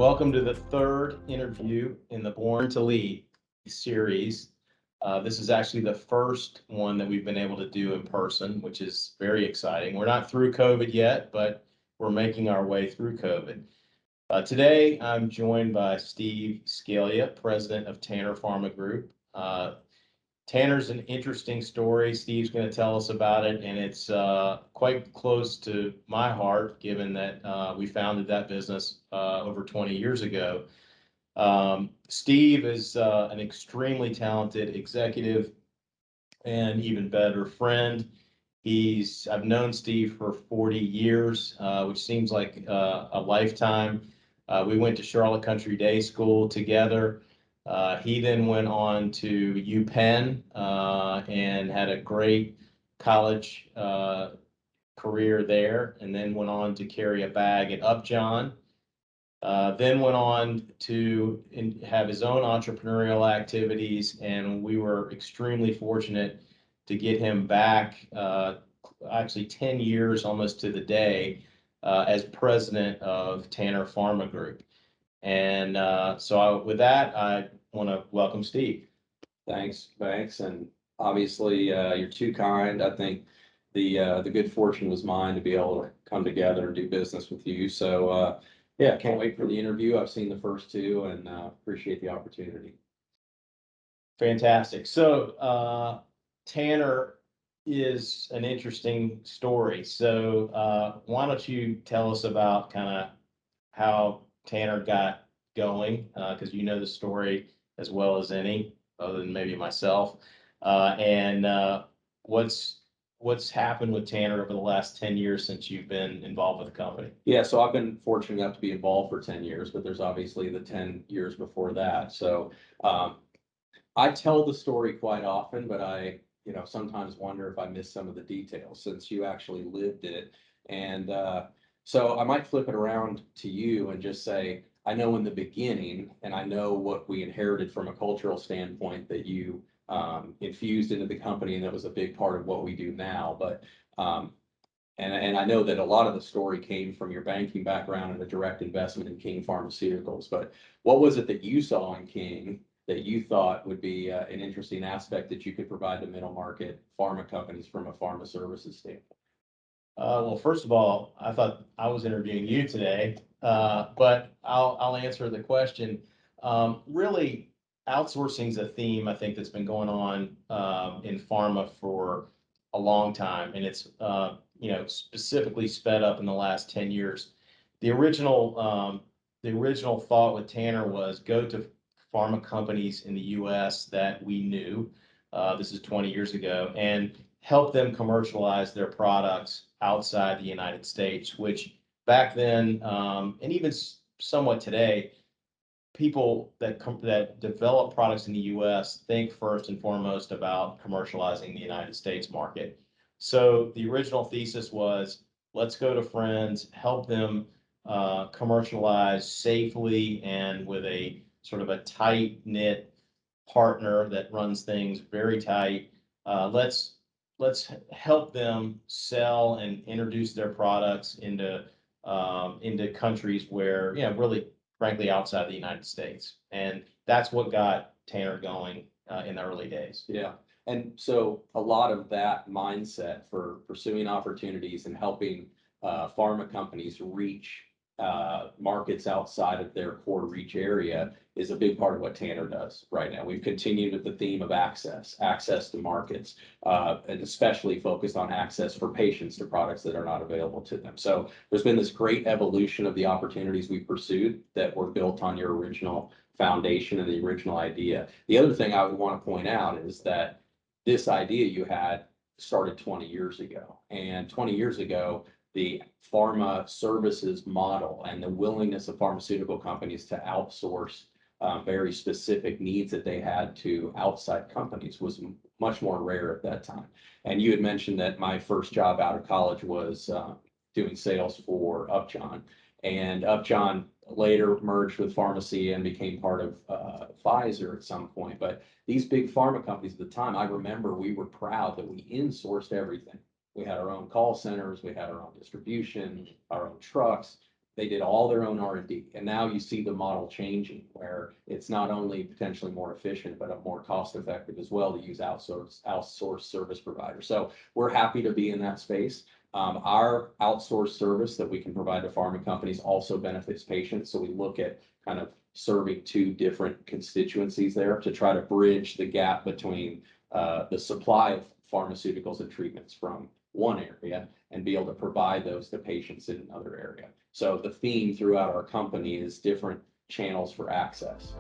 Welcome to the third interview in the Born to Lead series. This is actually the first one that we've been able to do in person, which is very exciting. We're not through COVID yet, but we're making our way through COVID. Today, I'm joined by Steve Scalia, president of Tanner Pharma Group. Tanner's an interesting story. Steve's going to tell us about it, and it's quite close to my heart, given that we founded that business over 20 years ago. Steve is an extremely talented executive and even better friend. I've known Steve for 40 years, which seems like a lifetime. We went to Charlotte Country Day School together. He then went on to UPenn and had a great college career there, and then went on to carry a bag at Upjohn. Then went on to have his own entrepreneurial activities, and we were extremely fortunate to get him back, actually 10 years almost to the day, as president of Tanner Pharma Group. And with that, I want to welcome Steve. Thanks. And obviously, you're too kind. I think the good fortune was mine to be able to come together and do business with you. So yeah, can't wait for the interview. I've seen the first two and appreciate the opportunity. Fantastic. So Tanner is an interesting story. So why don't you tell us about kind of how Tanner got going, because you know the story as well as any, other than maybe myself, and what's happened with Tanner over the last 10 years since you've been involved with the company. Yeah, so I've been fortunate enough to be involved for 10 years, but there's obviously the 10 years before that. So I tell the story quite often, but I sometimes wonder if I miss some of the details since you actually lived it. And so I might flip it around to you and just say, I know in the beginning, and I know what we inherited from a cultural standpoint that you infused into the company, and that was a big part of what we do now. But and I know that a lot of the story came from your banking background and the direct investment in King Pharmaceuticals. But what was it that you saw in King that you thought would be an interesting aspect that you could provide to middle market pharma companies from a pharma services standpoint? Well, first of all, I thought I was interviewing you today, but I'll answer the question. Really, outsourcing is a theme I think that's been going on in pharma for a long time, and it's specifically sped up in the last 10 years. The original thought with Tanner was go to pharma companies in the U.S. that we knew. This is 20 years ago, and help them commercialize their products outside the United States, which back then, and even somewhat today, people that develop products in the U.S. think first and foremost about commercializing the United States market. So the original thesis was, let's go to friends, help them commercialize safely and with a sort of a tight-knit partner that runs things very tight. Let's help them sell and introduce their products into countries where, really, frankly, outside the United States. And that's what got Tanner going in the early days. Yeah. And so a lot of that mindset for pursuing opportunities and helping pharma companies reach markets outside of their core reach area is a big part of what Tanner does right now. We've continued with the theme of access to markets, and especially focused on access for patients to products that are not available to them. So there's been this great evolution of the opportunities we pursued that were built on your original foundation and the original idea. The other thing I would want to point out is that this idea you had started 20 years ago, and 20 years ago, the pharma services model and the willingness of pharmaceutical companies to outsource very specific needs that they had to outside companies was much more rare at that time. And you had mentioned that my first job out of college was doing sales for Upjohn, and Upjohn later merged with Pharmacy and became part of Pfizer at some point. But these big pharma companies at the time, I remember we were proud that we insourced everything. We had our own call centers, we had our own distribution, our own trucks. They did all their own R&D, and now you see the model changing where it's not only potentially more efficient, but a more cost effective as well to use outsourced service providers. So we're happy to be in that space. Our outsourced service that we can provide to pharma companies also benefits patients. So we look at kind of serving two different constituencies there to try to bridge the gap between the supply of pharmaceuticals and treatments from one area and be able to provide those to patients in another area. So the theme throughout our company is different channels for access.